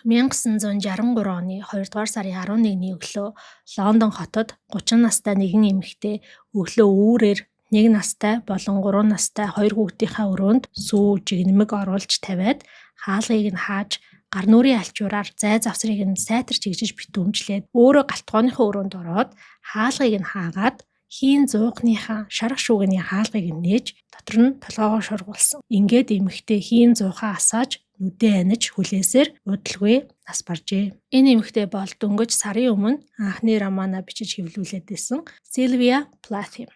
1963 оны 2 дугаар сарын 11-ний өглөө Лондон хотод 30 настай нэгэн эмэгтэй өглөө үүрээр 1 настай болон 3 настай 2 хүүхдийнхээ өрөөнд сүү жигнэмэг оруулж тавиад хаалгыг нь хааж гар нүрийн алчуураар зай завсрыг нь сайтар чигжиж битүүмжлээд өөрөө галтгооныхоо өрөөнд ороод хаалгыг нь хаагаад хийн зуухныхаа шарах шүүгний хаалгыг нь нээж дотор нь толгоогоо шургуулсан. Ингээд эмэгтэй хийн зуухаа асааж нүдээ аниж хүлээсээр удалгүй нас баржээ. Энэ эмэгтэй бол дөнгөж сарын өмнө анхны романаа бичиж хэвлүүлээд байсан Sylvia Plath юм.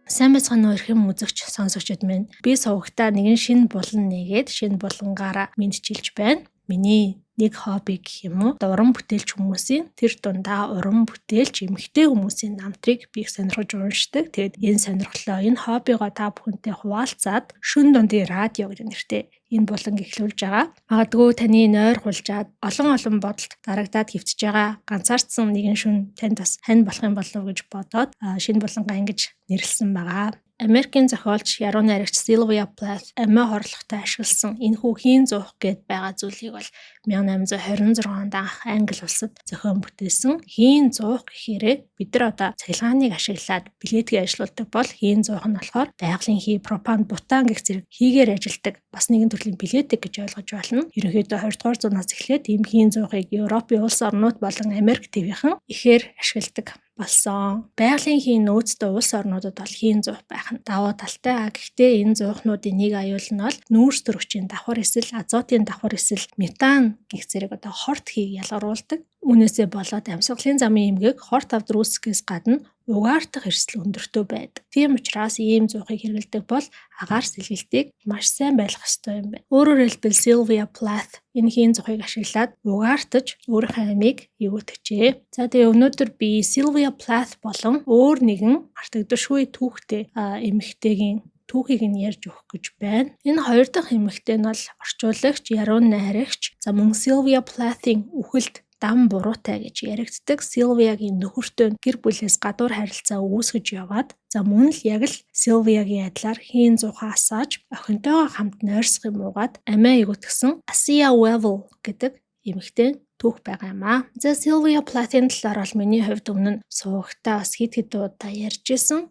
Сайн байцгаана уу эрхэм үзэгч сонсогчид минь. Би сувагтаа нэгэн шинэ булан нээгээд шинэ булангаараа мэдчилж байна. Миний нэг хобби гэх юм уу? Уран бүтээлч хүмүүсийн тэр дундаа уран бүтээлч эмэгтэй хүмүүсийн намтрыг би их сонирхож уншдаг. Тэгээд энэ сонирхлоо, энэ хоббигоо та бүхэнтэй хуваалцаад шүн дундын радио гэдэг нэртэй энэ буланг эхлүүлж байгаа. Магадгүй таны нойр хулжаад олон бодолд дарагдаад хөвтөж байгаа ганцаардсан нэгэн шүн танд бас хань болох юм болов уу гэж бодоод шинэ булангаа ингэж нэрлсэн байгаа. Америкийн зохиолч, яруу найрагч Sylvia Plath амиа хорлохтой ашигласан энэхүү хийн зуух гэд байгаа зүйлийг бол 1826 онд анх Англи улсад зохион бүтээсэн. Хийн зуух гэхээрээ бид нар одоо цахилгааныг ашиглаад билетгээ ажилуулдаг бол хийн зуух нь болохоор байгалийн хий, пропан, бутан гэх зэрэг хийгээр ажилдаг бас нэгэн төрлийн билетик гэж ойлгож байна. Ерөнхийдөө 20 дугаар зуунаас эхлээд ийм хийн зуухыг Европын улс орнууд болон Америк твийнхэн ихээр ашигладаг болсон. Байгалийн хийн нөөцтэй улс орнуудад бол хийн зуух байх нь давуу талтай. Гэхдээ энэ зуухнуудын нэг аюул нь бол нүүрс төрөгчийн давхар эсэл, азотын давхар эсэл, метан гэх зэрэг одоо хорт хийг ялгаруулдаг. Үүнээсээ болоод амьсгалын замын эмгээг хорт авдар үүсгэхээс гадна угаартах эрсдэл өндөртөө байдаг. Тийм учраас ийм зуухыг хэрэглэдэг бол агаар сэлгэлтийг маш сайн байлгах ёстой юм байна. Өөрөөр хэлбэл Sylvia Plath энэ хийн зуухыг ашиглаад угаартаж өөрийнхөө амийг эвгүүтгчээ. За тэгээ өнөөдөр би Sylvia Plath болон өөр нэгэн артагдшгүй түүхтэй эмэгтэйгийн түүхийг нь ярьж өгөх гэж байна. Энэ хоёр дахь эмэгтэй нь бол орчуулагч, яруу найрагч, за мөн Sylvia Plath-ийн үхэлд дам буруутай гэж яригддаг Силвиягийн нөхөртэй гэр бүлээс гадуур харилцаа үүсгэж яваад за мөн л яг л Силвиягийн адилаар хийн зуухаа асааж охинтойгоо хамт нойрсох юм уугаад амиа эвгүтгсэн Asia Wevel гэдэг эмэгтэй түүх байгаа юм аа. За Sylvia Plath-ийн талаар бол миний хувьд өмнө нь сувагтаа бас хэд удаа ярьжсэн.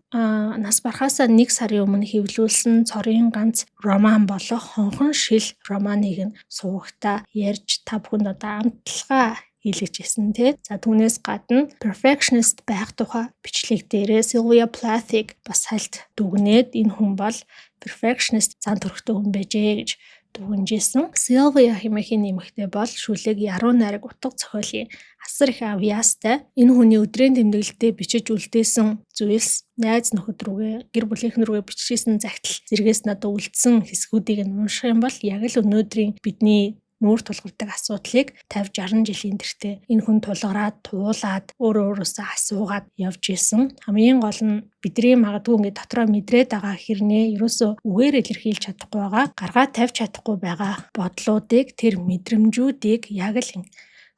Нас барахаасаа 1 сарын өмнө хэвлүүлсэн Цорын ганц роман болох Хонхон шил романыг нь сувагтаа ярьж та бүхэнд одоо амталгаа хийлгэжсэн тий. За түүнээс гадна Perfectionist байх тухай бичлэг дээрээ Sylvia Plath-ыг бас хальт дүгнээд энэ хүн бол Perfectionist зан төрхтэй хүн байжээ гэж дүгнжсэн. Sylvia хэмээхийн нэмэгтэй бол шүлэг яруу найраг утга зохиолын асар их авьяастай. Энэ хүний өдрийн тэмдэглэлдээ бичиж үлдээсэн зүйлс найз нөхөд рүүгээ гэр бүлийнхэн рүүгээ бичижсэн загтал зэргээс надад үлдсэн хэсгүүдийг нь унших юм бол яг л өнөөдрийн бидний нүүр тулгардаг асуудлыг 50-60 жилийн тэртээ энэ хүн тулгараад, туулаад, өөрөөсөө асуугаад явж исэн. Хамгийн гол нь бидний магадгүй ингээд дотроо мэдрээд байгаа хэрнээ ерөөсөө үгээр илэрхийлж чадахгүй байгаа, гаргаад тавьж чадахгүй байгаа бодлуудыг, тэр мэдрэмжүүдийг яг л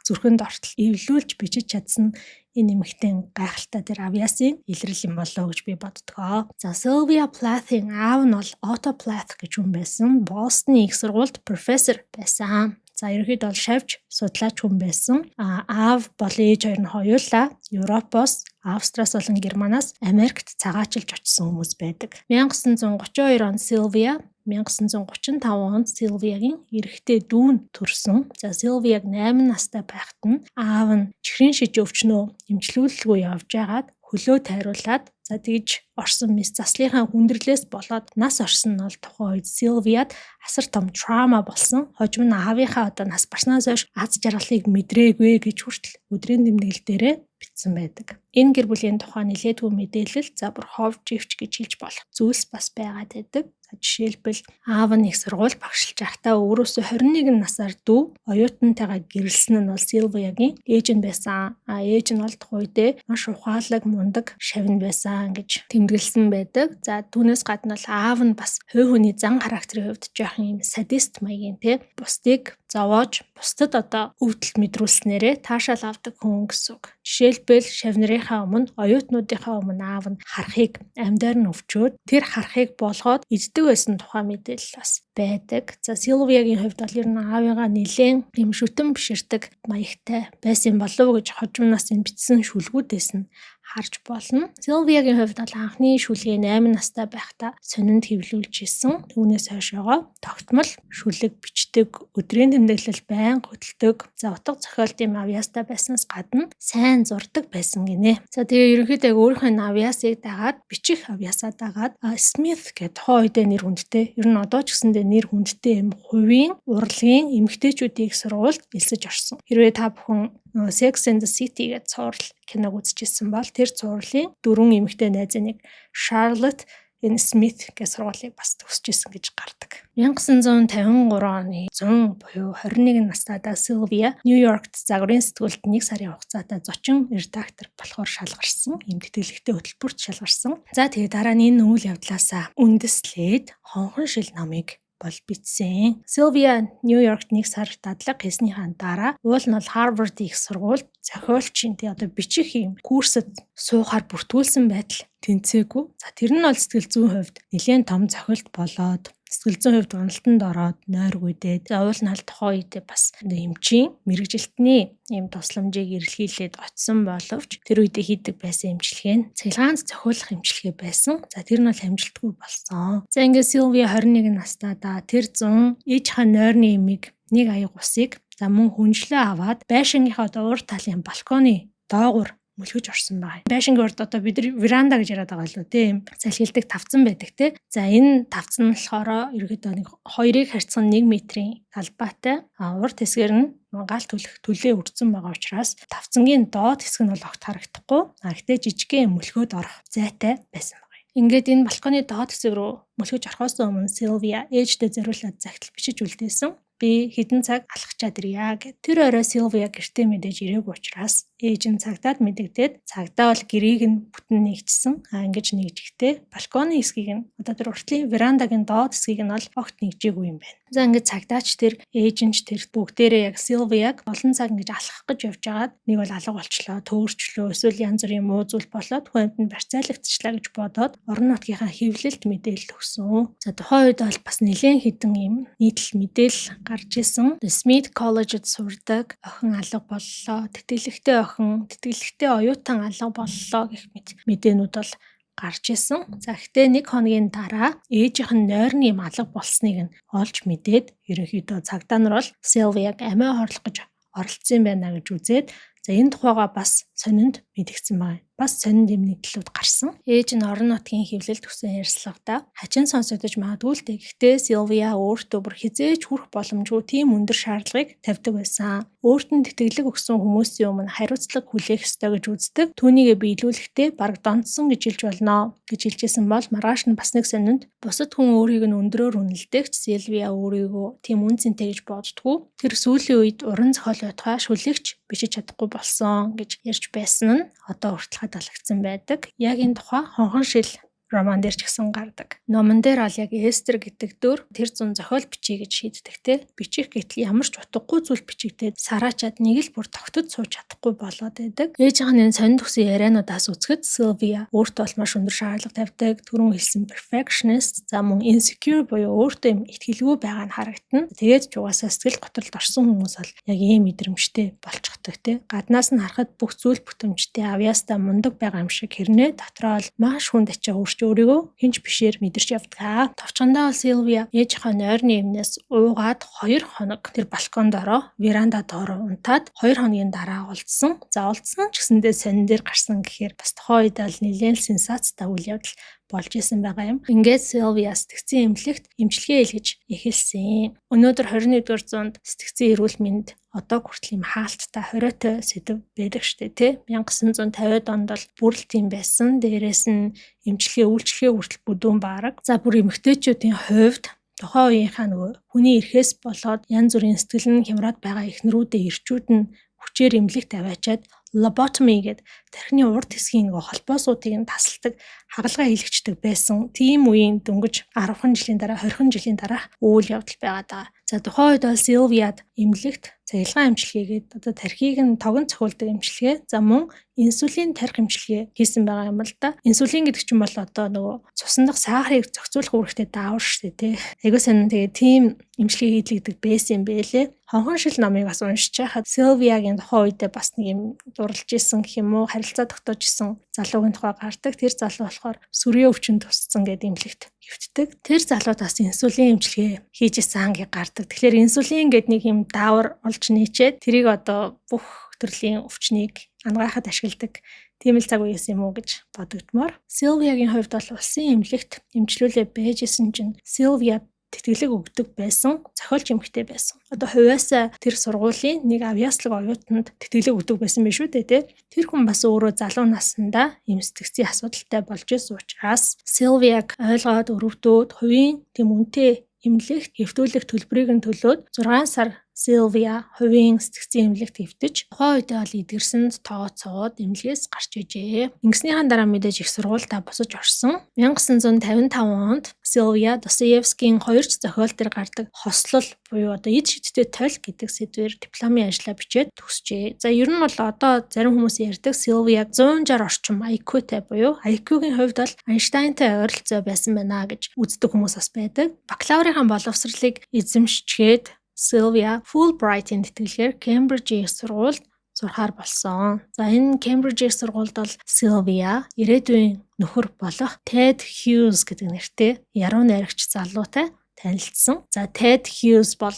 зүрхэнд ортол эвлүүлж бичиж чадсан энэ нэмэгтэн гайхалтай тэр авьяасын илрэл юм болоо гэж би боддгоо. За Sylvia Plath-ийн аав нь бол Otto Plath гэж хүн байсан. Бостны их сургуульд профессор байсан. За ерөнхийдөө бол шавж судлаач хүн байсан. Аав бол ээж хоёр нь хоёулаа Европоос, Австриас болон Германаас Америкт цагаачилж очсон хүмүүс байдаг. 1932 онд Sylvia 1935 онд Силвиягийн эрэгтэй дүүн төрсөн. За Силвияг 8 настай байхад нь аав нь чихрийн шиж өвчнөө эмчлүүлэлгүй явж агаад хөлөө тайруулаад за тэгж орсон мис заслынхаа хүндрэлээс болоод нас орсон нь бол тухайн үед Силвияд асар том траума болсон. Хожим нь аавынхаа одоо нас барснаас хойш аз жаргалыг мэдрээгүй гэж хүртэл өдрийн тэмдэглэл дээрээ бичсэн байдаг. Энэ гэр бүлийн тухай нэлээдгүй мэдээлэл за бүр ховж ивч гэж хэлж болох зүйлс бас байгаад байдаг. Жишээлбэл аав нь их сургууль багшилж байхдаа өөрөөсөө 21 насаар дүү оюутантайгаа гэрэлсэн нь бол Силвиягийн ээж нь байсан. Ээж нь бол тухайн үедээ маш ухаалаг, мундаг, шавин байсан гэж тэмдэглэсэн байдаг. За түүнээс гадна бол аав нь бас хувь хүний зан характерын хувьд жоохон юм садист маягийн бусдыг зовоож бусдад өвдөлт мэдрүүлснээрээ таашаал авдаг хүн гэсэн үг. Жишээлбэл шавнырынхаа өмнө оюутнуудынхаа өмнө аав нь харахыг амьдаар нь өвчөөд тэр харахыг болгоод иддэг байсан тухай мэдээлэл бас байдаг. За Силвиягийн хувьд бол ер нь аавыгаа нэлээд юм шүтэн биширдэг маягтай байсан болов уу гэж хожимнаас энэ бичсэн шүлгүүдээс нь харж болно. Силвиягийн хувьд бол анхны шүлгээ 8 настай байхдаа сонинд хэвлүүлж исэн. Түүнээс хойшоогоо тогтмол шүлэг бичдэг, өдрийн тэмдэглэл байнга хөдөлдөг, за утга зохиолтын авьяастай байснаас гадна сайн зурдаг байсан гинэ. За тэгээ ерөнхийдөө өөрийнхөө авьяасыг дагаад, бичих авьяасаа дагаад Смит гэдэг тухайн үедээ нэр хүндтэй. Ер нь одоо ч гэсэндээ нэр хүндтэй юм хувийн урлагийн эмэгтэйчүүдийн их сургуульд элсэж орсон. Хэрвээ та бүхэн Sex and the City гэдэг цуврал киног үзчихсэн бол тэр цувралын 4 эмэгтэй найзын нэг Charlotte Смит гэх сургуулийг бас төгсөжсэн гэж гардаг. 1953 оны 100 буюу 21 настайдаа Силвия Нью-Йоркт загварын сэтгүүлд 1 сарын хугацаатай зочин редактор болохоор шалгарсан. Тэтгэлэгтэй хөтөлбөрт шалгарсан. За тэгээ дараа нь энэ үйл явдлаасаа үндэслээд хонхон шил номыг бол бичсэн. Силвия Нью-Йоркт 1 сар дадлаг хийснийхаа дараа уул нь бол Харвард их сургуульд зохиолчийн бичих юм курсэд суухаар бүртгүүлсэн байтал тэнцээгүй. За тэр нь бол сэтгэл зүйн хувьд нэлээд том зохиолт болоод сэтгэл зүйн хувьд уналтанд ороод нойргүйдээд уул нь тухайн үед бас эмчийн мэрэгжилтний ийм тусламжийг эрэлхийлээд очсон боловч тэр үедээ хийдэг байсан эмчилгээ нь цэлгаанц зохиулах эмчилгээ байсан. За тэр нь бол амжилтгүй болсон. За ингээд Силвия 21 настайдаа тэр 100 ээжийнхаа нойрны эмийг нэг аяг усыг мөн хүнжлээ аваад байшингийнхаа урд талын балконы доогуур мөлгөж орсон байна. Байшингийн урд бид нар веранда гэж яриад байгаа л үү тийм салхилдаг тавцан байдаг те. За энэ тавцан нь болохоор ерөөдөө нэг хоёрыг харьцсан 1 метрийн талбайтай урд хэсгээр нь гал төлөө үрдсэн байгаа учраас тавцангийн доод хэсэг нь бол огт харагдахгүй. Гэхдээ жижигхэн мөлгөөд орох зайтай байсан байна. Ингээд энэ балконы доод хэсэг рүү мөлгөж орохоос өмнө Силвия ээжтэй зориулаад загтал бичиж үлдээсэн. Би хэдэн цаг алхачаад ирье гэд. Тэр орой Силвия гэртээ мэдээж ирээгүй учраас ээж нь цагтаад мэдэгдээд цагдаа бол гэрийг нь бүтэн нэгжсэн. Ингэж нэгжихдээ балконы хэсгийг нь тэр уртлын верандагийн доод хэсгийг нь бол огт нэгжээгүй юм байна. За ингэж цагдаач тэр ээжинч тэр бүгдээрээ яг Силвияг олон цаг ингэж алхах гэж явж байгаад нэг бол алга болчлоо, төөрчлөө, эсвэл янз бүрийн муу зүйл болоод хүн амьтанд барьцаалагдчихлаа гэж бодоод орон нутгийнхаа хэвлэлд мэдээлэл өгсөн. За тухайн үед бол бас нэлээд хэдэн юм нийтлэл мэдээлэл гарч исэн. Смит коллежид сурдаг охин алга боллоо, тэтгэлэгтэй охин, тэтгэлэгтэй оюутан алга боллоо гэх мэт мэдээнүүд бол гарч исэн. За гэхдээ 1 хоногийн дараа ээжийнх нь нойрны юм алга болсныг нь олж мэдээд ерөнхийдөө цагдаа нар бол Силвияг амиа хорлох гэж оролцсон байна гэж үзээд за энэ тухайга бас сонинд мэдгдсэн байна. Бас сонинд юм нийтлүүд гарсан. Ээж нь орон нутгийн хэвлэлд өгсөн ярьцлагада хачин сонсогдож магадгүй л дээ. Гэхдээ Силвия өөртөө бүр хизээж хүрэх боломжгүй тийм өндөр шаардлагыг тавьдаг байсан. Өөрт нь тэтгэлэг өгсөн хүмүүсийн өмнө хариуцлага хүлээх ёстой гэж үздэг. Түүнийгээ биелүүлэхдээ бараг донтсон гэж хэлж болно гэж хэлжсэн бол маргааш нь бас нэг сонинд бусад хүн өөрийг нь өндрөөр үнэлдэгч Силвия өөрийгөө тийм үнцэнтэй гэж боддгоо. Тэр сүүлийн үед уран зохиол байтугай шүлэгч бичиж чадахгүй болсон гэж ярьж байсан нь одоо хүртэл хадгалагдсан байдаг. Яг энэ тухай хонхон шил роман дээр ч гэсэн гардаг. Номон дээр ал яг Эстер гэдэг дөр тэр зун зохиол бичиж гэж шийддэгтэй. Бичих гэтэл ямар ч утгагүй зүйл бичигдээд сараачаад нэг л бүр тогтод сууж чадахгүй болоод байдаг. Ээжийнх нь сонин төгсөн яриануудаас үзэхэд Силвия өөртөө бол маш өндөр шаардлага тавьдаг. Түрүүн хэлсэн perfectionist, за мөн insecure буюу өөртөө юм итгэлгүй байгаа нь харагдана. Тэгээд ч угаасаа сэтгэл готролд орсон хүмүүс бол яг ийм мэдрэмжтэй болчихдог те. Гаднаас нь харахад бүх зүйл бүтэмжтэй авьяастай мундаг байгаа юм шиг хэрнээ дотроо л маш хүнд ачаа өөрийгөө хинч бишээр мэдэрч явдаг. Товчондоо Силвия ээжийнхээ нойрны эмнээс уугаад 2 хоног тэр балконд ороо веранда доороо унтаад 2 хоногийн дараа олдсон. За олдсон ч гэсэндээ сонин дээр гарсан гэхээр бас тухайн үед л нэлээд сенсацтай үйл явдал болж исэн байгаа юм. Ингээд Силвия сэтгцэн эмнэлэгт эмчилгээ хийлгэж эхэлсэн. Өнөөдөр 21-р зуунд сэтгцэн эрүүл мэнд одоо хүртэл юм хаалттай хориотой сэдв байдаг штэ тий. 1950-ад онд бол бүр л тийм байсан. Дээрээс нь эмчилгээ үйлчлэгээ хүртэл бүдүүн баараг. За бүр эмэгтэйчүүдийн хувьд тухайн үеийнхаа хүний эрхээс болоод янз бүрийн сэтгэл нь хямраад байгаа эхнэрүүдээ ирчүүд нь хүчээр эмнэлэгт аваачаад lobotomy гэдэг тархины урд хэсгийн холбоосуудыг нь тасалдаг хагалгаа хийлгчдэг байсан. Тийм үеийн дөнгөж 10 жилийн дараа 20 жилийн дараа үйл явдал байгаад байгаа. За тухайн үед бол Сильвиад эмнэлэгт цахилгаан эмчилгээгээд одоо тархийг нь тогон цохиулдаг эмчилгээ, за мөн инсулин тарих эмчилгээ хийсэн байгаа юм л да. Инсулин гэдэг чинь бол одоо нөгөө цусан дахь сахарыг зохицуулах үүрэгтэй даавар шүү дээ тий. Айгуу сонин тэгээ тийм эмчилгээ хийлэгдэг байсан юм бэлээ. Хонхон шил номыг бас уншиж байхад Сильвиагийн тухайн үедээ бас нэг юм дурлж исэн гэх юм уу, харилцаа тогтоож исэн залуугийн тухай гардаг. Тэр залуу болохоор сүрийн өвчнөд тусцсан гэдэг эмнэлэгт хэвтдэг. Тэр залууд бас инсулин эмчилгээ хийж исэн анги гардаг. Тэгэхээр инсулин гэдэг нэг юм даавар нээчээд тэрийг одоо бүх төрлийн өвчнийг ангахад ашигладаг тийм л цаг үеэс юм уу гэж бодогдмоор. Сильвиагийн хувьд бол улсын эмнэлэгт эмчлүүлээ байжсэн чинь Сильвиа тэтгэлэг өгдөг байсан, зохиолч эмэгтэй байсан. Одоо хувьяасаа тэр сургуулийн нэг авьяаслаг оюутанд тэтгэлэг өгдөг байсан биш үү те. Тэр хүн бас өөрөө залуу наснда эм сэтгцийн асуудалтай болж исэн учраас Сильвиаг ойлгоод өрөвдөөд хувийн тийм үнэтэй эмнэлэгт хэвтүүлэх төлбөрийг нь төлөөд 6 сар Сильвиа хувийн сэтгцийн эмнэлэгт хэвтэж тухайн үедээ бол эдгэрсэнд тооцоод эмнэлгээс гарч ижээ. Ингэснийхэн дараа мэдээж их сургуультай босож орсон. 1955 онд Сильвиа Достоевскийн 2 зохиол дээр гардаг хослол буюу одоо эд шидтэй тойл гэдэг сэдвээр дипломын ажлаа бичээд төгсжээ. За ер нь бол одоо зарим хүмүүс ярьдаг Сильвиа 160 орчим IQ-тэй буюу IQ-гийн хувьд бол Эйнштейнтэй ойролцоо байсан байна гэж үздэг хүмүүс бас байдаг. Бакалаврынхаа боловсролыг эзэмшчихэд Сильвиа Fulbright-ийн тэтгэлгээр Кембрижийн сургуульд сурахаар болсон. За энэ Кембрижийн сургуульд бол Сильвиа ирээдүйн нөхөр болох Ted Hughes гэдэг нэртэй яруу найрагч залуутай танилцсан. За Ted Hughes бол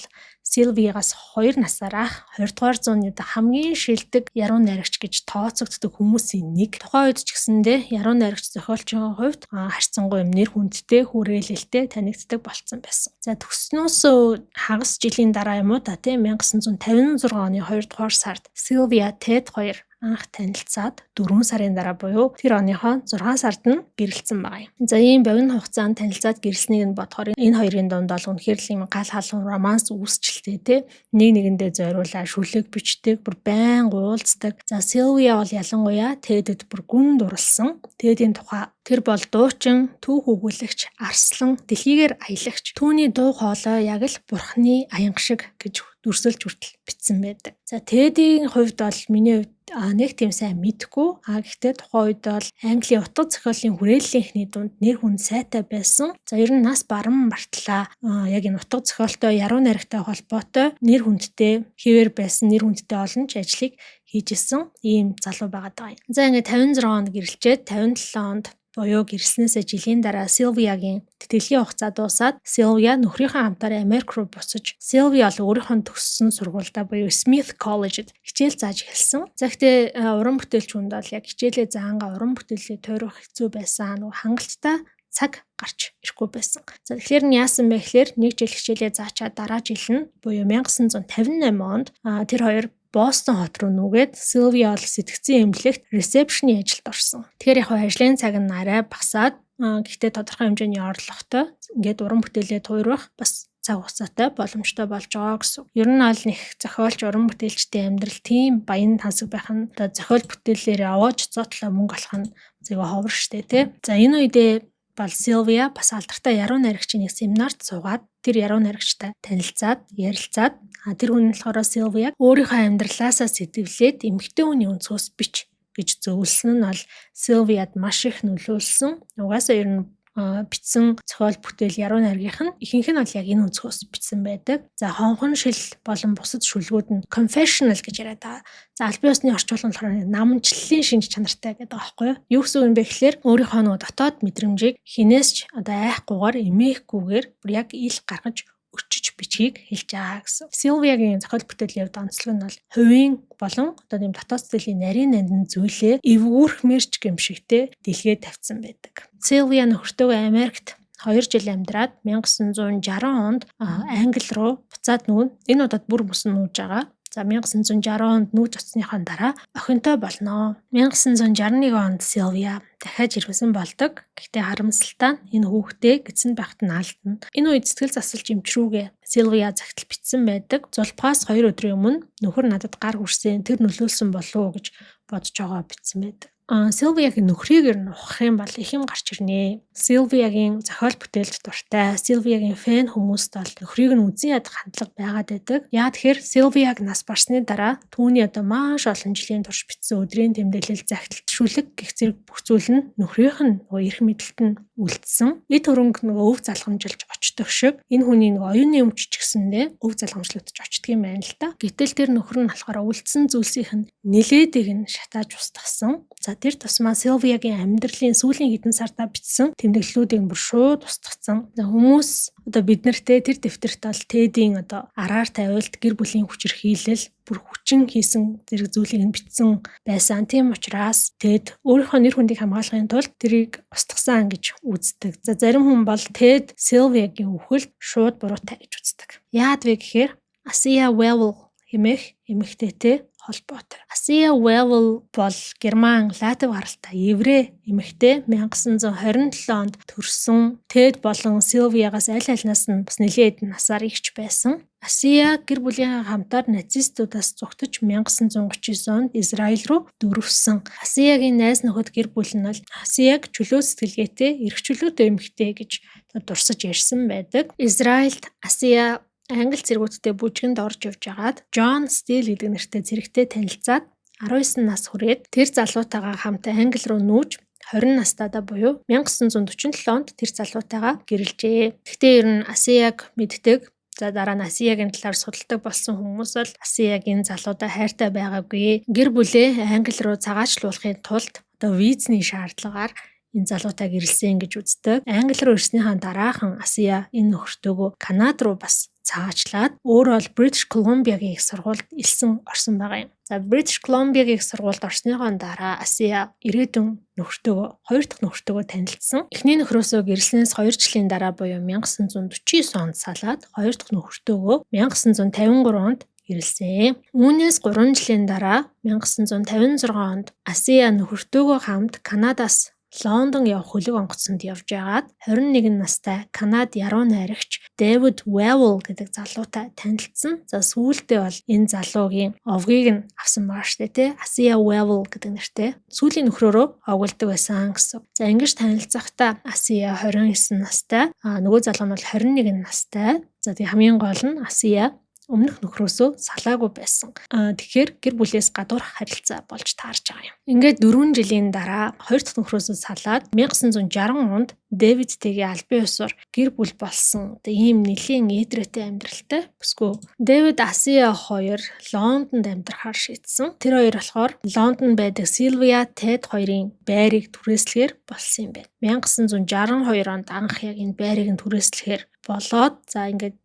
Сильвиагаас 2 насаараа 20 дугаар зууны хамгийн шилдэг яруу найрагч гэж тооцогддог хүмүүсийн нэг. Тухайн үед ч гэсэндээ яруу найрагч зохиолчийн хувьд харьцангуй нэр хүндтэй, хүрээлэлтэй танигддаг болцсон байсан. За төгснөөс хагас жилийн дараа юм уу та тийм 1956 оны 2 дугаар сард Сильвиа Ted хоёр анх танилцаад 4 сарын дараа буюу тэр оныхоо 6 сард нь гэрэлцсэн байгаа юм. За ийм богино хугацаанд танилцаад гэрэлснийг нь бодохоор энэ хоёрын дунд бол үнэхээр л юм гал халуун романс үүсчлээ те. Нэг нэгэндээ зориулаа шүлэг бичдэг, бүр байн уулздаг. За Сильвиа бол ялангуяа Тедэд бүр гүн дурлсан. Тэдийн тухай тэр бол дуучин, түүх өгүүлэгч, арслан, дэлхийгээр аялагч. Түүний дуу хоолой яг л бурхны аянга шиг гэж дүрсэлж хүртэл бичсэн байдаг. За Тэдийн хувьд бол миний хувьд нэг тийм сайн мэдгүй. Гэхдээ тухайн үед бол Английн утга зохиолын хүрээллийнхний дунд нэр хүнд сайтай байсан. За ер нь нас баран бартлаа яг энэ утга зохиолтой яруу найрагтай холбоотой нэр хүндтэй хэвээр байсан нэр хүндтэй олон ч ажлыг хийжсэн ийм залуу байгаад байгаа юм. За ингээд 56 онд гэрэлчээд 57 онд буюу гэрэлснээсээ жилийн дараа Сильвиагийн тэтгэлгийн хугацаа дуусаад Сильвиа нөхрийнхөө хамтаараа Америк руу буцаж Сильвиа бол өөрийнхөө төгссөн сургуультай буюу Smith College-д хичээл зааж эхэлсэн. За гэхдээ уран бүтээлч хүнд бол яг хичээлээ заангаа уран бүтээлээ тойрох хэцүү байсан. Нөгөө хангалттай цаг гарч ирэхгүй байсан. За тэгэхээр нь яасан бэ гэхээр нэг жил хичээлээ заачаад дараа жил нь буюу 1958 онд тэр хоёр Бостон хот руу нүгээд Сильвиа бол сэтгцийн эмнэлэгт ресепшны ажилд орсон. Тэгэхээр яг ажлын цаг нь арай багасаад гэхдээ тодорхой хэмжээний орлоготой ингээд уран бүтээлээ туурах бас цаг хугацаатай боломжтой болж байгаа гэсэн. Ер нь аль нэг зохиолч уран бүтээлчтэй амьдрал тийм баян тансаг байх нь одоо зохиол бүтээлээрээ овоож цоотлоо мөнгө олох нь зэвэ ховор штэ тий. За энэ үедээ бол Сильвиа бас алдартай яруу найрагчийн нэг семинарт суугаад тэр яруу найрагчтай танилцаад ярилцаад тэр хүн нь болохоор Сильвиаг өөрийнхөө амьдралаасаа сэтгвлээд эмэгтэй хүний өнцгөөс бич гэж зөвлөсөн нь бол Сильвиад маш их нөлөөлсөн. Угаасаа ер нь бичсэн зохиол бүтээл яруу найргийнх нь ихэнх нь бол яг энэ өнцгөөс бичсэн байдаг. За хонхон шил болон бусад шүлгүүд нь confessional гэж яриад байгаа. За аль бие усны орчуулгын болохоор намжлалын шинж чанартай гэдэг байгаа байхгүй юу? Юу гэсэн юм бэ гэхээр өөрийнхөө нөгөө дотоод мэдрэмжийг хинээс ч одоо айхгүйгээр эмээхгүйгээр бүр яг ил гаргаж өчөж бичгийг хэлж байгаа гэсэн. Сильвиагийн зохиол бүтээлийн хувьд онцлог нь бол хувийн болон одоо тийм дотоод сэтгэлийн нарийн нандин зүйлээ эвгүүрхмэрч гэмшигтэй дэлгээд тавьсан байдаг. Сильвиа нөхөртөөгөө Америкт 2 жил амьдраад 1960 онд Англи руу буцаад нүүн. Энэ удаад бүр бүсэн нүүж байгаа. За 1960 онд нүүж оцсныхаа дараа охинтой болно. 1961 онд Сильвиа дахиад ирвэсэн болдог. Гэхдээ харамсалтай нь энэ хүүхдээ гидсэн байхад нь алдна. Энэ үед сэтгэл засалж эмчрүүгээ Сильвиа загтал бичсэн байдаг. Зулбахаас 2 өдрийн өмнө нөхөр надад гар хүрсэн, тэр нөлөөлсөн болов уу гэж бодож байгаа бичсэн байдаг. Сильвиягийн нөхрийгээр нухах юм бол их юм гарч ирнэ. Сильвиягийн зохиол бүтээлд дуртай, Сильвиягийн фэн хүмүүст бол нөхрийг нь үзэн ядах хандлага байгаад байдаг. Яа тэгэхээр Сильвияг нас барсны дараа түүний маш олон жилийн турш бичсэн өдрийн тэмдэглэл, загталшүлэг гэх зэрэг бүх зүйл нь нөхрийнх нь эрх мэдэлт нь үлдсэн. Эд хөрөнгө өв залгамжилж очдог шиг энэ хүний оюуны өмч ч гэсэндээ өв залгамжлагдаж очдөг юм байна л да. Гэтэл тэр нөхөр нь болохоор үлдсэн зүйлсийнх нь нилээдэг нь шатааж устгасан. За тэр тусмаа Сильвиягийн амьдралын сүүлийн хэдэн сардаа бичсэн тэмдэглэлүүдийг бүр шууд устгацсан. За хүмүүс одоо бид нартэй тэр дэвтэрт бол Тэдийн араар тавиулт гэр бүлийн хүчирхийлэл бүр хүчин хийсэн зэрэг зүйлийг нь бичсэн байсан. Тийм учраас Тэд өөрийнхөө нэр хүндийг хамгаалахын тулд тэрийг устгасан гэж үздэг. За зарим хүн бол Тэд Сильвиягийн үхэлд шууд буруутай гэж үздэг. Яад вэ гэхээр Асия Вэвл хэмээх эмэгтэйтэй холбоотой. Асия Вэвл бол Герман Латив гаралтай еврей эмэгтэй 1927 онд төрсөн. Тэд болон Сильвиягаас аль альнаас нь бас нэлээд насаар игч байсан. Асия гэр бүлийн хамтаар нацистуудаас зугтаж 1939 онд Израиль руу дөрвсөн. Асиягийн найз нөхөд гэр бүл нь бол Асияг чөлөө сэтгэлгээтэй, эрх чөлөөтэй эмэгтэй гэж дурсаж ярьсан байдаг. Израильд Асия англи цэргүүдтэй бүжгэнд орж явж агаад Джон Стил гэдэг нэртэй цэрэгтэй танилцаад 19 нас хүрээд тэр залуутайгаа хамт англи руу нүүж 20 настайдаа буюу 1947 онд тэр залуутайгаа гэрэлжээ. Гэхдээ ер нь Асияг мэддэг. За дараа нь Асиягийн талаар судалдаг болсон хүмүүс бол Асиягийн залуудаа хайртай байгаагүй. Гэр бүлээ англи руу цагаачлуулахын тулд визний шаардлагаар энэ залуутай гэрэлсэн гэж үздэг. Англи руу ирснийхаа дараахан Асия энэ нөхөртөөгөө Канада руу бас цагаачлаад өөрөө бол British Columbia-гийн их сургуульд орсон байгаа юм. За British Columbia-гийн их сургуульд орсныхоо дараа Асия ирээдүйн хоёр дахь нөхөртөөгөө танилцсан. Эхний нөхрөөсөө гэрэлснээс 2 жилийн дараа буюу 1949 онд салаад хоёр дахь нөхөртөөгөө 1953 онд гэрэлсэн. Үүнээс 3 жилийн дараа 1956 онд Асия нөхөртөөгөө хамт Канадаас Лондон явах хөлөг онгоцонд явж байгаад 21 настай Канад яруу найрагч Дэвид Вэвл гэдэг залуутай танилцсан. За сүүлдээ бол энэ залуугийн овгийг нь авсан байгаа штэ тий. Асия Вэвл гэдэг нэртэй. Сүүлийн нөхрөөрөө овголдог байсан гэсэн. За ингэж танилцахдаа Асия 29 настай, нөгөө залуу нь бол 21 настай. За тэг хамгийн гол нь Асия өмнөх нөхрөөсөө салаагүй байсан. Тэгэхээр гэр бүлээс гадуур харилцаа болж таарч байгаа юм. Ингээд 4 жилийн дараа хоёр дахь нөхрөөсөө салаад 1960 онд Дэвидтэйгээ албан ёсоор гэр бүл болсон. Ийм нэлийн ээдрээтэй амьдралтай. Бүсгүй Дэвид Асия хоёр Лондонд амьдрахаар шийдсэн. Тэр хоёр болохоор Лондонд байдаг Сильвия Тэд хоёрын байрыг түрээслэхээр болсон юм байна. 1962 онд анх яг энэ байрыг нь түрээслэхээр болоод за ингээд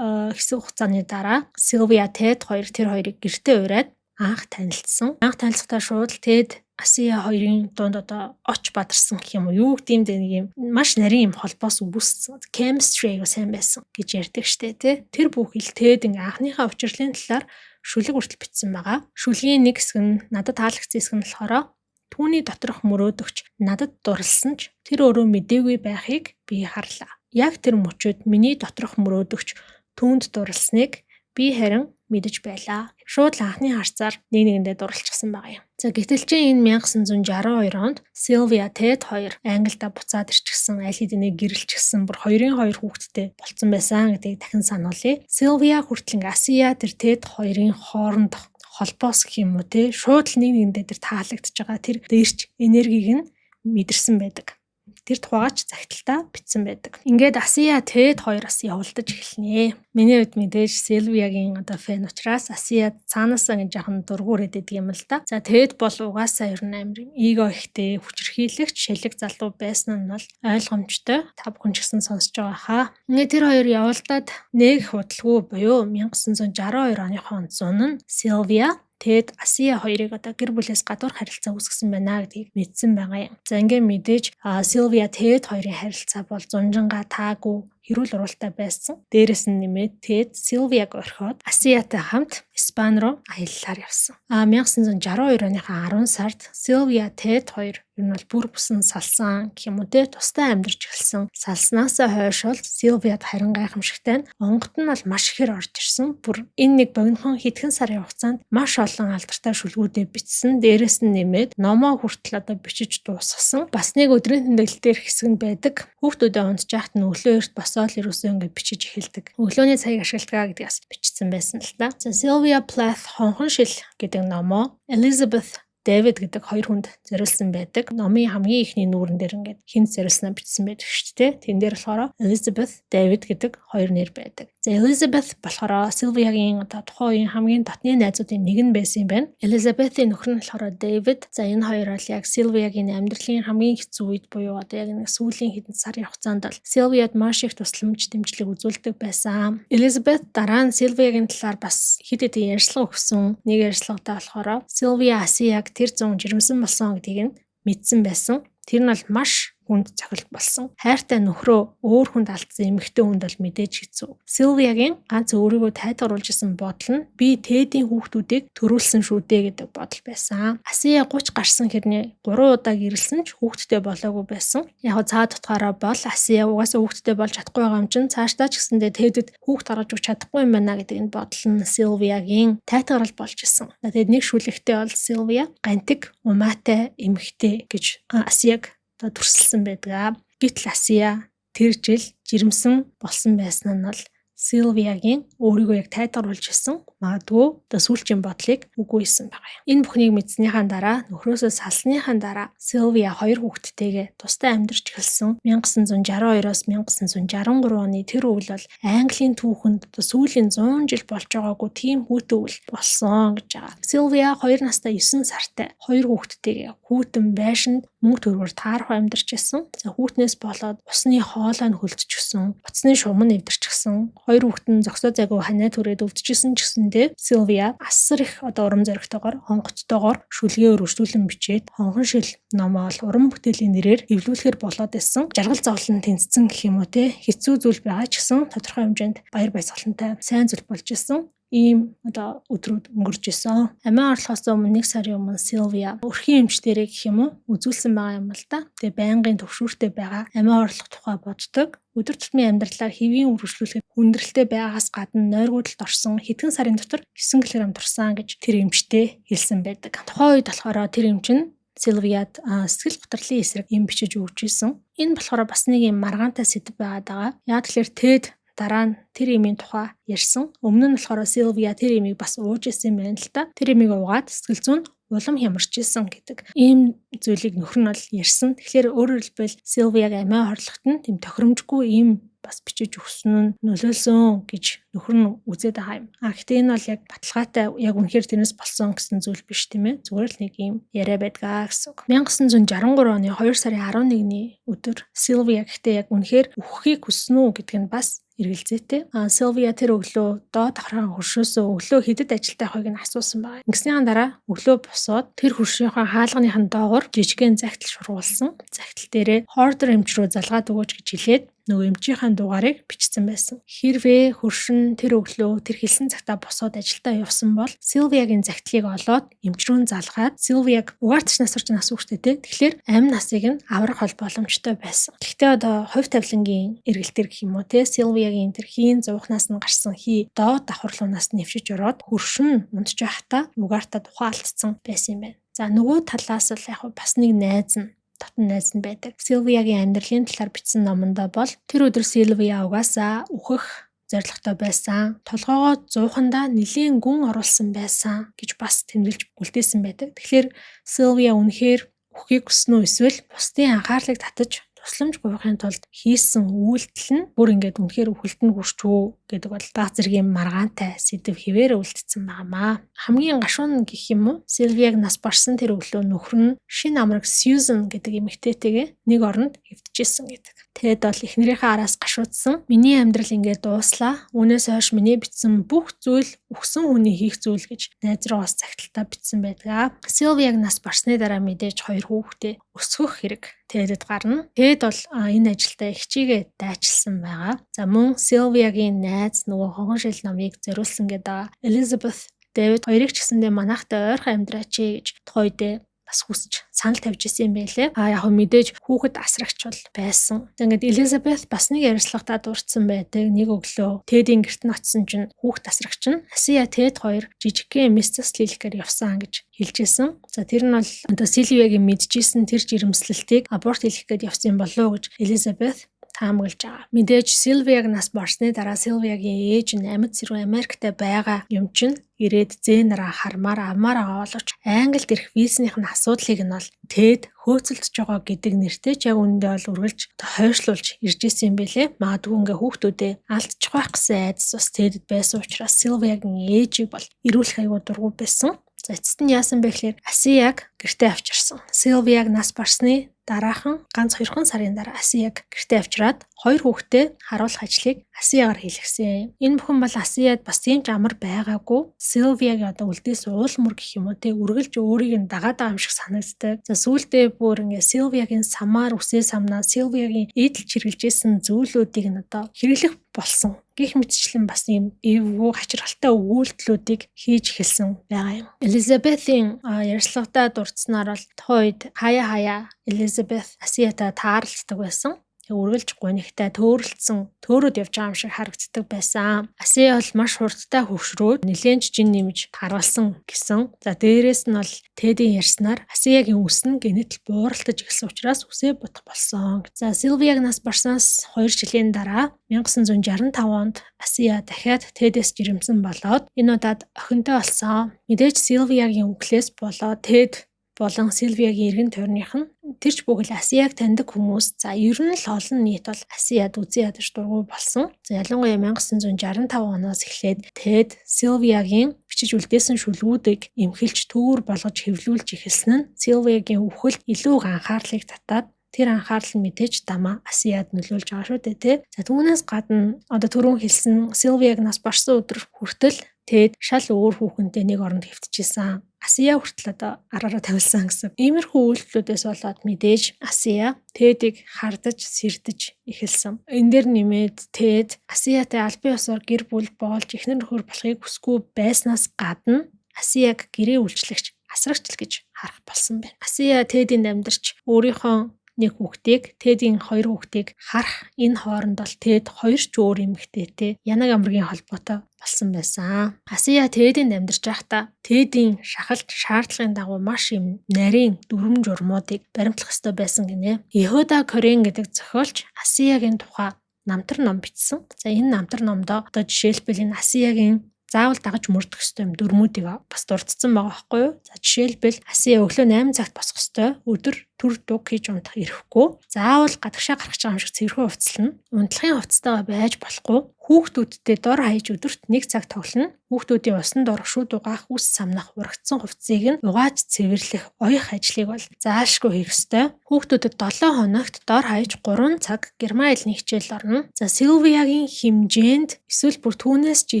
хэсэг хугацааны дараа Сильвия Тэд хоёр тэр хоёрыг гэртээ ураад анх танилцсан. Анх танилцахдаа шууд Тэд Асия хоёрын дунд оч бадарсан гэх юм уу. Юу гэдэм дэ нэг юм маш нарийн юм холбоос үүссэн. Chemistry аяга сайн байсан гэж ярьдаг штэ тий. Тэр бүхэл Тэд ингээ анхныхаа учрлын талаар шүлэг хүртэл бичсэн байгаа. Шүлгийн нэг хэсэг нь надад таалагдсан хэсэг нь болохоор түүний доторх мөрөөдөгч надад дурлсан ч тэр өөрөө мэдээгүй байхыг би харлаа. Яг тэр мөчөд миний доторх мөрөөдөгч түүнд дурлсныг би харин мэдэж байлаа. Шууд л анхны харцаар нэгэндээ дурлчихсан байгаа юм. За гэтэл энэ 1962 онд Сильвия Тэд хоёр Англидаа буцаад ирчихсэн, аль хэдийнэ гэрэлчихсэн, бүр 2-2 хүүхэдтэй болцсон байсан гэдгийг дахин сануулъя. Сильвия хүртэл Асия тэр Тэд хоёрын хоорондох холбоос гэх юм уу те шууд л нэгэндээ тэр таалагдж байгаа тэр дээрч энергийг нь мэдэрсэн байдаг. Тэр тухайгач загталтаа бичсэн байдаг. Ингээд Асия Тэд хоёроос явуулдаж эхэлнэ. Миний хувьд мэдээж Сильвиягийн фэн учраас Асия цаанаасаа нэг жоохон дургуурээд идэг юм л да. За Тэд бол угаасаа ер нь амар эго ихтэй, хүчирхийлэгч, шилэг залуу байсан нь бол ойлгомжтой. Та бүхэн ч гэсэн сонсож байгаа хаа. Ингээд тэр хоёр явуулдаад нэг худалгүй буюу 1962 оны онцон нь Сильвия Тэд Асия хоёрыг гэр бүлээс гадуур харилцаа үүсгэсэн байна гэдгийг мэдсэн байгаа юм. За ингээд мэдээж Сильвия Тэд хоёрын харилцаа бол зунжанга таагүй хэрүүл уралтай байсан. Дээрээс нь нэмээд Тэд Силвияг орхиод Асиятай хамт Испани руу аяллаар явсан. 1962 оны 10 сард Силвия Тэд хоёр ер нь бол бүр бүсэн салсан гэх юм уу те тустай амьдарч эхэлсэн. Салснаасаа хойш бол Силвияд харин гайхамшигтай нь онгот нь бол маш ихээр орж ирсэн. Бүр энэ нэг богинохон хэдхэн сарын хугацаанд маш олон алдартай шүлгүүдээ бичсэн. Дээрээс нь нэмээд номоо хүртэл одоо бичиж дуусгасан. Бас нэг өдрийн тэмдэглэл дээр хэсэг нь байдаг. Хүүхдүүдээ унтжаахт нь өглөө эрт босоод ерөөсөө ингэ бичиж эхэлдэг. Өглөөний цагийг ашигладаг гэдгээс бичсэн байсан л та. Sylvia Plath хонхон шил гэдэг номоо Elizabeth David гэдэг хоёр хүнд зориулсан байдаг. Номын хамгийн ихний нүүрэн дээр ингээд хинт зориулснаа бичсэн байдаг шүү дээ. Тэн дээр болохоор Elizabeth David гэдэг хоёр нэр байдаг. За Elizabeth болохоор Sylvia-гийн одоо тухайн үеийн хамгийн дотны найзуудын нэг нь байсан юм байна. Elizabeth-ийн нөхөр нь болохоор David. За энэ хоёр бол яг Sylvia-гийн амьдралын хамгийн хэцүү үед буюу одоо яг нэг сүүлийн хэдэн сарын хугацаанд бол Sylvia-д маш их тусламж дэмжлэг үзүүлдэг байсан. Elizabeth дараа нь Sylvia-гийн талаар бас хэд хэдэн ярьцлага өгсөн. Нэг ярьцлагатай болохоор Sylvia Asiag тэр зүүн жирэмсэн болсон гэдгийг нь мэдсэн байсан. Тэр нь бол маш хүнд цохилт болсон. Хайртай нөхрөө өөр хүнд алдсан эмэгтэй хүнд бол мэдээж хэцүү. Силвиягийн ганц өөрийгөө тайлгаруулж исэн бодол нь би Тэдийн хүүхдүүдийг төрүүлсэн шүү дээ гэдэг бодол байсан. Асия 30 гарсан хэрнээ 3 удаа гэрэлсэн ч хүүхдтэй болоогүй байсан. Яг цаад утгаараа бол Асия угаасаа хүүхдтэй болж чадахгүй байгаа юм чинь цаашдаа ч гэсэндээ Тэдэд хүүхд гаргаж өгч чадахгүй юм байна гэдэг энэ бодол нь Силвиягийн тайлгарал болж исэн. Тэгээд нэг шүлэгтээ бол Силвия гантик умаатай эмэгтэй гэж Асияг төрсөлсөн байдаг. Гэтэл Асия тэр жил жирэмсэн болсон байсан нь бол Силвиягийн өөрийгөө яг тайлгаруулж исэн магадгүй одоо сүүлчийн бодлыг үгүй хийсэн байгаа юм. Энэ бүхнийг мэдснийхаа дараа нөхрөөсөө салсныхаа дараа Силвия хоёр хүүхэдтэйгээ тустай амьдарч эхэлсэн. 1962-оос 1963 оны тэр үйл бол Английн түүхэнд одоо сүүлийн 100 жил болж байгаагүй тийм хүйтэн үйл болсон гэж байгаа. Силвия 2 настай 9 сартай хоёр хүүхэдтэйгээ хүүтэн байшинд мөнгө төгрөгөөр таарах амьдарч исэн. За хүүтнээс болоод усны хоолой нь хөлдчихсөн, утасны шугам нь эвдэрчихсэн. Хоёр хүүхэд нь зөксөө загуу ханаа түрээд өвдөжсэн ч гэсэндээ Силвия асар их одоо урам зоригтойгоор хонгоцтойгоор шүлгээ өргөжлүүлэн бичээд хонхон шил номоо уран бүтээлийн нэрээр эвлүүлэхээр болоод байсан. Жаргал зовлон тэнцсэн гэх юм уу те хэцүү зүйл байгаа ч гэсэн тодорхой хэмжээнд баяр баясгалантай сайн зүйл болж исэн. Ийм одоо өдрүүд өнгөрч исэн. Амиа орлохоос өмнө 1 сарын өмнө Силвия өрхийн эмчдэрээ гэх юм уу үзүүлсэн байгаа юм л да. Тэгээ байнгын төвшүүртэй байгаа амиа орлох тухай боддог. Өдөр тутмын амьдралаар хэвийн үргэлжлүүлэхэд хүндрэлтэй байгаас гадна нойргуудалд орсон хэдхэн сарын дотор 9 кг турсан гэж тэр эмчтэй хэлсэн байдаг. Тухайн үед болохоор тэр эмч нь Силвияд сэтгэл готрлын эсрэг юм бичиж өгч ирсэн. Энэ болохоор бас нэг юм маргаантай сэдв байгаад байгаа. Яг тэгэхээр Тэд дараа нь тэр эмийн тухай ярьсан. Өмнө нь болохоор Силвия тэр эмийг бас ууж исэн байна л та. Тэр эмийг уугаад сэтгэл зүйн улам хямарч исэн гэдэг. Ийм зүйлийг нөхөр нь бол ярьсан. Тэгэхээр өөрөөр хэлбэл Силвияг амиа хорлоход нь тийм тохиромжгүй ийм бас бичиж өгсөн нь нөлөөлсөн гэж нөхөр нь үзээд байгаа юм. Гэхдээ энэ бол яг баталгаатай яг үнэхээр тэрнээс болсон гэсэн зүйл биш тийм ээ. Зүгээр л нэг юм яриа байдгаа гэсэн үг. 1963 оны 2 сарын 11-ний өдөр Силвия гэхдээ яг үнэхээр үхэхийг хүссэн үү гэдэг нь бас эргэлзээтэй. Силвия тэр өглөө доод давхраа хөршөөсөө өглөө хэдэд ажилтай байгааг нь асуусан байна. Ингэснийхэн дараа өглөө босоод тэр хөршийнхөө хаалганыхын доогоор жижигхэн загтал шургуулсан. Загтал дээрээ хордер эмч рүү залгаад өгөөч гэж хэлээд нөгөө эмчийнхээ дугаарыг бичсэн байсан. Хэрвээ хөршин тэр өглөө тэр хэлсэн цагтаа босоод ажилдаа явсан бол Силвиягийн загтлыг олоод эмч рүү залгаад Силвияг угаартч насурч асуухтэй те. Тэгэхээр амь насыг нь аврах хол боломжтой байсан. Гэхдээ одоо хувь тавилангийн эргэлтэр гэх юм уу те Силвиягийн тэр хийн зуухнаас нь гарсан хий доод давхарлуунаас нэвшиж ороод хөршин унтж байхдаа угаартаа тухай алдсан байсан юм байна. За нөгөө талаас л яг бас нэг найз нь татан найз нь байдаг. Силвиягийн амьдралын талаар бичсэн номондоо бол тэр өдөр Силвия угаасаа үхэх зорилготой байсан. Толгоогоо зуухандаа нэлийн гүн оруулсан байсан гэж бас тэмдэглэж үлдээсэн байдаг. Тэгэхээр Силвия үнэхээр үххийг хүснэ үү эсвэл бусдын анхаарлыг татаж тусламж гуйхын тулд хийсэн үйлдэл нь бүр ингээд үнэхээр үхэлтэнд хүрчүү гэдэг бол баг зэргийн маргаантай сэдв хэвээр үлдсэн байнамаа. Хамгийн гашуун нь гэх юм уу Силвияг нас барсан тэр өглөө нөхөр нь шинэ амраг Сьюзен гэдэг эмэгтэйтэйгээ нэг оронд хэвтчихсэн гэдэг. Тэд бол эхнэрийнхээ араас гашуудсан. Миний амьдрал ингээд дууслаа. Үүнээс хойш миний бичсэн бүх зүйл өгсөн хүний хийх зүйл гэж найз руу бас цагталтаа бичсэн байдаг. Силвияг нас барсны дараа мэдээж 2 хүүхдээ өсгөх хэрэг Тэдэд гарна. Тэд бол энэ ажилдаа их чигээ дайчилсан байгаа. За мөн Сильвиягийн найз нөгөө хогон шил номыг зориулсан гэдэг Elizabeth Дэвид хоёрыг ч гэсэндээ манайхтай ойрхон амьдраач гэж тухайдээ бас хүсч санал тавьж исэн юм байлээ. Яг мэдээж хүүхэд асрагч бол байсан. Ингээд Elizabeth бас нэг ярилцлагатаа дурдсан байдаг. Нэг өглөө Тэдийн гэрт нь очисон чинь хүүхэд асрагч нь Асия Тэд хоёр жижигхэн мистэс хийлэхээр явсан гэж хэлжсэн. За тэр нь бол одоо Сильвиягийн мэдчихсэн тэр жирэмслэлтийг аборт хийх гээд явсан юм болоо гэж Elizabeth таамаглаж байгаа. Мэдээж Сильвияг нас барсны дараа Сильвиягийн ээж нь амьд зэрэг Америкт байгаа юм чинь ирээд зээнараа хармаар авмаар байгаа боловч Англид ирэх визнийх нь асуудлыг нь бол Тэд хөөцөлдөж байгаа гэдэг нэртэй ч яг үүндээ бол үргэлж хойшлуулж ирж исэн юм бэлээ. Магадгүй ингээ хүүхдүүдээ алдчих байх гэсэн айдас бас Тэдэд байсан учраас Сильвиягийн ээжийг бол ирүүлэх аюул дургу байсан. За эцэст нь яасан бэ гэхээр Асияг гэртээ авчирсан. Сильвияг нас барсны дараахан ганц 2 сарын дараа Асияг гэртээ авчираад 2 хүүхдээ харуулах ажлыг Асиягаар хийлгэсэн. Энэ бүхэн бол Асияд бас тийм ч амар байгаагүй. Сильвиягийн одоо үлдээс уулмөр гэх юм уу те үргэлж өөрийг нь дагаад байгаа юм шиг санагддаг. За сүүлдээ бүр ингээ Сильвиягийн самаар үсээ самнаа Сильвиягийн эдэлж хэрэгжилжсэн зүйлүүдийг нь одоо хэрэглэх болсон. Гэх мэтчлэн бас ийм эвгүй хачирхалтай өгүүлдлүүдийг хийж эхэлсэн байгаа юм. Elizabeth-ийн ярилцлагатаа дурдсанаар бол тухайд хаяа Elizabeth Асиятай таарлцдаг байсан. Үргэлж гунигтай төөрөлдсөн төөрөд явж байгаа юм шиг харагддаг байсан. Асия бол маш хурдтай хөвшрөөд нэлээд жин нэмж харгалсан гэсэн. За дээрээс нь бол Тэдийн ярьснаар Асиягийн үс нь генетл бууралтаж эхэлсэн учраас үсээ будах болсон. За Сильвияг нас барснаас 2 жилийн дараа 1965 онд Асия дахиад Тэдээс жирэмсэн болоод энэ удаад охинтой болсон. Мэдээж Сильвиягийн үглээс болоод Тэд болон Сильвиягийн эргэн тойрных нь тэрч бүгд Асияг таньдаг хүмүүс. За ер нь л олон нийт бол Асияд үзий ядаж дургуй болсон. За ялангуяа 1965 оноос эхлээд Тэд Сильвиягийн бичиж үлдээсэн шүлгүүдийг эмхэлж төвөр болгож хэвлүүлж эхэлсэн нь Сильвиягийн үхэлд илүү их анхаарлыг татаад тэр анхаарал нь мэдээж дамаа Асияд нөлөөлж байгаа шүү дээ тий. За түүнээс гадна одоо түрүүн хэлсэн Сильвияг нас барсан өдөр хүртэл Тэд шал өөр хүүхэнтэй нэг оронд хэвтчихсэн. Асия хүртэл одоо араараа тавилсан гэсэн. Иймэрхүү үйлдэлүүдээс болоод мэдээж Асия Тэдийг хардаж, сэрдэж эхэлсэн. Энэ дэр нэмээд Тэд Асиятай албан ёсоор гэр бүл боолж эхнэр нөхөр болохыг хүсгүй байснаас гадна Асияг гэрээ үйлчлэгч, асрагч гэж харах болсон байна. Асия Тэдийн амьдарч өөрийнхөө нэг хүүхдийг, Тэдийн 2 хүүхдийг харах энэ хооронд бол Тэд 2 ч өөр эмэгтэйтэй янаг амргийн холбоотой болсон байсан. Асия Тэдийн амьдарч байхдаа Тэдийн шахалт шаардлагын дагуу маш юм нарийн дүрм журмуудыг баримтлах ёстой байсан гинэ. Yehuda Koren гэдэг зохиолч Асиягийн тухай намтар ном бичсэн. За энэ намтар номдоо одоо жишээлбэл энэ Асиягийн заавал дагаж мөрдөх ёстой юм дүрмүүдийг бас дурдсан байгаа байхгүй юу? За жишээлбэл Асия өглөө 8 цагт босох ёстой. Өдөр төр дуг хийж унтах ирэхгүй. Заавал гадагшаа гарах байгаа юм шиг цэвэрхэн хувцлана. Унтлагын хувцастайгаа байж болохгүй. Хүүхдүүдтэй дор хаяж өдөрт 1 цаг тоглоно. Хүүхдүүдийн усан дор шүүд угаах, үс самнах, урагдсан хувцсыг нь угааж цэвэрлэх оёх ажлыг бол заашгүй хийх ёстой. Хүүхдүүдэд 7 хоногт дор хаяж 3 цаг герман хэлний хичээл орно. За Сильвиягийн хэмжээнд эсвэл бүр түүнээс ч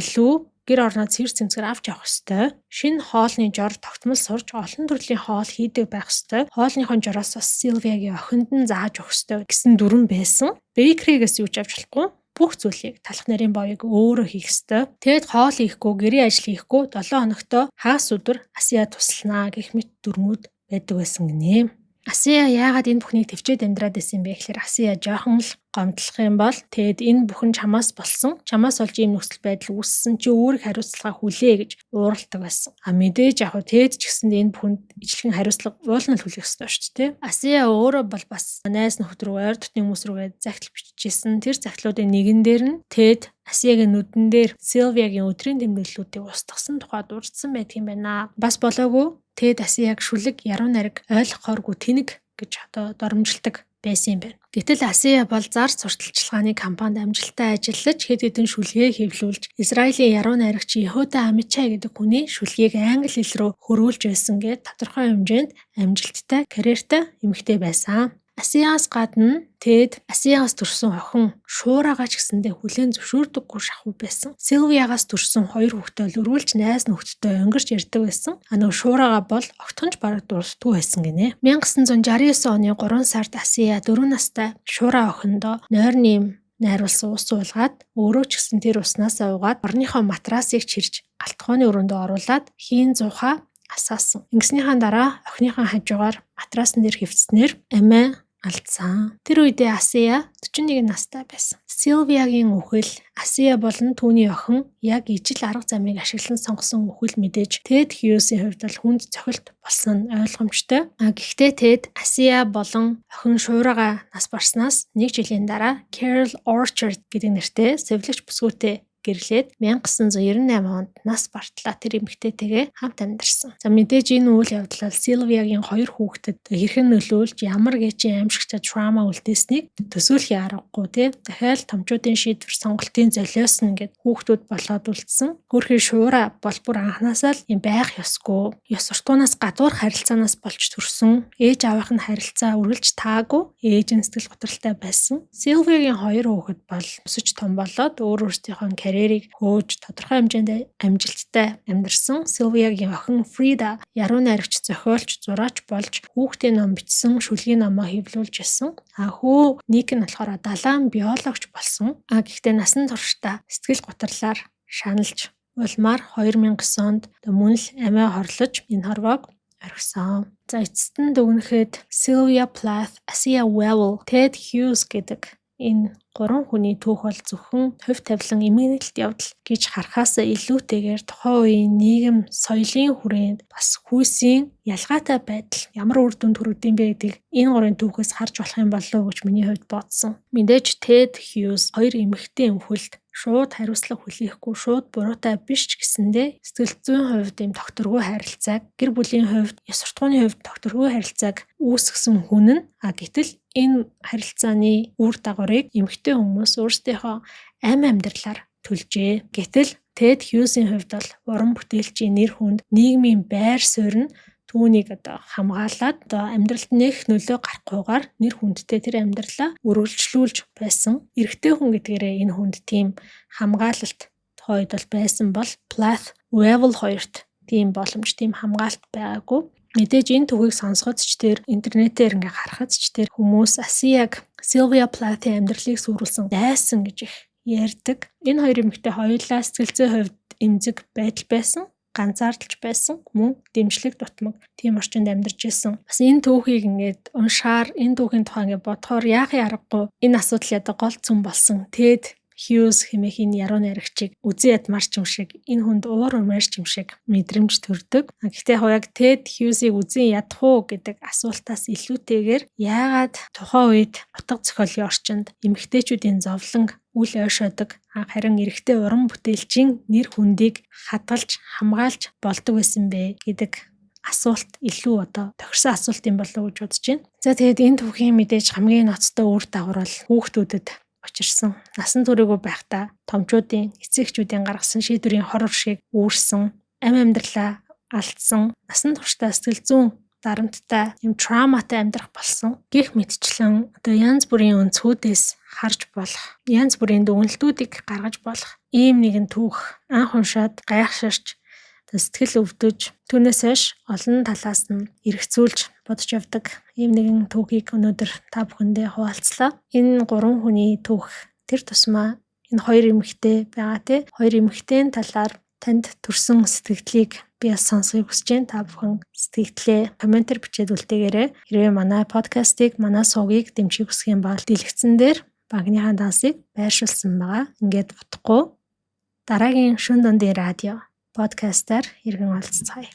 илүү гэр орноо цэвэр цэмцгээр авч явах ёстой. Шинэ хоолны жор тогтмол сурж олон төрлийн хоол хийдэг байх ёстой. Хоолныхон жороос бас Сильвиягийн охинд нь зааж өгөх ёстой гэсэн дүрм байсан. Бейкригээс юу ч авч болохгүй. Бүх зүйлийг талах нарын боёг өөрөө хийх ёстой. Тэгэд хоол хийхгүй, гэрийн ажил хийхгүй 7 хоногтоо хагас өдөр Асия туслана гэх мэт дүрмүүд байдаг байсан гинэ. Асия яагаад энэ бүхнийг төвчээд амьдраад байсан бэ гэхээр Асия жоохон л гомдлох юм бол Тэд энэ бүхэн чамаас болсон. Чамаас олж ийм нөхцөл байдал үүссэн чи өөрийг хариуцлага хүлээ гэж ууралдаг байсан. Мэдээж яг Тэд ч гэсэнд энэ бүхэнд ижлэгэн хариуцлага уулнал хүлээх ёстой шүү дээ. Асия өөрөө бол бас найз нөхд рүү ойр дотны хүмүүс рүүгээ загтал бичижсэн. Тэр загтлуудын нэгэн дээр нь Тэд Асиягийн нүдэн дээр Сильвиягийн өдрийн тэмдэглэлүүдийг устгасан тухай дурдсан байдаг юм байна. Бас болоогүй Тэд Асияг шүлэг, яруу найраг, ойлгохооргүй тэнэг гэж одоо доромжилдог байсан юм байна. Гэтэл Асия бол зар сурталчилгааны компанид амжилттай ажиллаж хэд хэдэн шүлгээ хэвлүүлж Израилийн яруу найрагч Yehuda Amichai гэдэг хүний шүлгийг англи хэл рүү хөрвүүлж байсан гэд тодорхой хэмжээнд амжилттай карьертай эмэгтэй байсан. Асиаас гадна Тэд Асиагаас төрсэн охин Шуураагаа ч гэсэндээ хүлээн зөвшөөрдөггүй шахуу байсан. Силвиагаас төрсэн 2 хүүхдээ өргүүлж найз нөхдөдөө өнгөрч ярьдаг байсан. Нөгөө Шуураагаа бол огтхонч бараг дурсдаггүй байсан гинэ. 1969 оны 3 сард Асия 4 настай Шуураа охиндоо нойрны найруулсан ус уулгаад өөрөө ч гэсэн тэр уснаас уугаад орныхоо матрасыг чирж галтгооны өрөөндөө оруулаад хийн зуухаа асаасан. Ингэснийхаа дараа охиныхаа хажуугаар матрасан дээр хөвцснээр амиа алдсан. Тэр үедээ Асия 41 настай байсан. Силвиагийн үхэл Асия болон түүний охин яг ижил арга замыг ашиглан сонгосон үхэл мэдээж Тэд Хьюсийн хувьд бол хүнд цохилт болсон нь ойлгомжтой. Гэхдээ Тэд Асия болон охин Шуураагаа нас барснаас 1 жилийн дараа Carol Orchard гэдэг нэртэй сэвлэгч бүсгүйтэй гэрлээд 1998 онд нас бартлаа тэр эмэгтэйтэйгээ хамт амьдарсан. За мэдээж энэ үйл явдал Силвиагийн 2 хүүхдэд хэрхэн нөлөөлж ямар гэжийн аимшигт траума үлдээснийг төсөөлхийн аргагүй тий. Дахиад томчуудын шийдвэр сонголтын золиос нь ингээд хүүхдүүд болоод үлдсэн. Хөрхий Шуураа бол бүр анханасаа л юм байх ёсгүй. Ёс суртахуунаас гадуур харилцаанаас болж төрсөн. Ээж аавынх нь харилцаа үргэлж таагүй. Ээж нь сэтгэл готролтой байсан. Силвиагийн 2 хүүхэд бол өсөж том болоод өөрсдийнхөө карьерийг хөөж тодорхой хэмжээнд амжилттай амьдарсан. Силвиагийн охин Фрида яруу найрагч, зохиолч, зураач болж хүүхдийн ном бичсэн, шүлгийн номоо хэвлүүлж ирсэн. Хүү Ник нь болохоор далайн биологч болсон. Гэхдээ насан туршдаа сэтгэл гутралаар шаналж улмаар 2009 онд мөн л амиа хорлож энэ хорвоог орхисон. За эцэст нь дүгнэхэд Sylvia Plath, Asia Wewell, Ted Hughes гэдэг энэ 3 хүний түүх бол зөвхөн хувь тавилан эмгэнэлт явдал гэж харахаас илүүтэйгээр тухайн үеийн нийгэм, соёлын хүрээнд бас хүйсийн ялгаатай байдал ямар үр дүнд хүргэдэм бэ гэдгийг энэ 3 түүхээс харж болох юм болов уу гэж миний хувьд бодсон. Мэдээж Ted Hughes 2 эмэгтэй эмхэлд шууд хариуцлага хүлээхгүй, шууд буруутай биш ч гэсэндээ сэтгэл зүйн хувьд юм докторгүй харилцааг, гэр бүлийн хувьд, ёс суртахууны хувьд докторгүй харилцааг үүсгэсэн хүн нь гэтэл энэ харилцааны үр дагаврыг эмэгтэй хүмүүс өөрсдийнхөө амь амьдралаар төлжээ. Гэтэл Ted Hughes-ийн хувьд бол уран бүтээлчийн нэр хүнд, нийгмийн байр суурь нь түүнийг хамгаалаад амьдралд нэх нөлөө гарахгүйгээр нэр хүндтэй тэр амьдралаа үргэлжлүүлж байсан. Эрэгтэй хүн гэдгээрээ энэ хүнд тийм хамгаалалт хойд бол байсан бол Plath, Wewell хоёрт тийм боломж, тийм хамгаалалт байгаагүй. Мэдээж энэ түүхийг сонсоход ч тэр интернетээр ингээ харахад ч тэр хүмүүс Асияг Sylvia Plath-ийн амьдралыг сүрүүлсэн дайсан гэж их ярьдаг. Энэ 2 эмэгтэй хоёулаа сэтгэл зүйн хувьд эмзэг байдал байсан. Ганцаардалж байсан, мөн дэмжлэг дутмаг тийм орчинд амьдарч байсан. Бас энэ түүхийг ингээд уншаар энэ түүхийн тухай ингээд бодохоор яахын аргагүй энэ асуудал ядаа гол цөм болсон. Ted Hughes хэмээх энэ яруу найрагчийг үзэн ядмарч юм шиг, энэ хүнд уур умаарч юм шиг мэдрэмж төрдөг. Гэхдээ яг Ted Hughes-ийг үзэн ядах уу гэдэг асуултаас илүүтэйгээр яагаад тухайн үед утга зохиолын орчинд эмэгтэйчүүдийн зовлон үл ойшоодог, харин эрэгтэй уран бүтээлчийн нэр хүндийг хадгалж, хамгаалж болдог байсан бэ гэдэг асуулт илүү тохирсон асуулт юм болов уу гэж бодож байна. За тэгээд энэ түүхийн мэдээж хамгийн ноцтой үр дагавар бол хүүхдүүдэд учирсан. Насан туршаагүй байхдаа томчуудын, эцэгчүүдийн гаргасан шийдвэрийн хор уршиг үүрсэн, амь амьдралаа алдсан, насан туршдаа сэтгэл зүйн дарамттай, юм трауматай амьдрах болсон. Гэх мэтчлэн янз бүрийн өнцгүүдээс харж болох, янз бүрийн дүгнэлтүүдийг гаргаж болох ийм нэгэн түүх анх уншаад гайхширч, сэтгэл өвдөж, түүнээс хойш олон талаас нь эргцүүлж бодож явдаг ийм нэгэн түүхийг өнөөдөр та бүхэндээ хуваалцлаа. Энэ 3 хүний түүх тэр тусмаа энэ 2 эмэгтэй байгаа тий. 2 эмэгтэйн талаар танд төрсөн сэтгэлийг би сонсохыг хүсэж байна. Та бүхэн сэтгэлдээ комментээр бичээд үлдээгээрэй. Хэрвээ манай подкастыг, манай суугийг дэмжих хүсэх юм бол дэлгэцэн дээр багныхаа дансыг байршуулсан байгаа. Ингээд утгагүй дараагийн шөнө дундын радио подкастаар иргэн уулзцаая.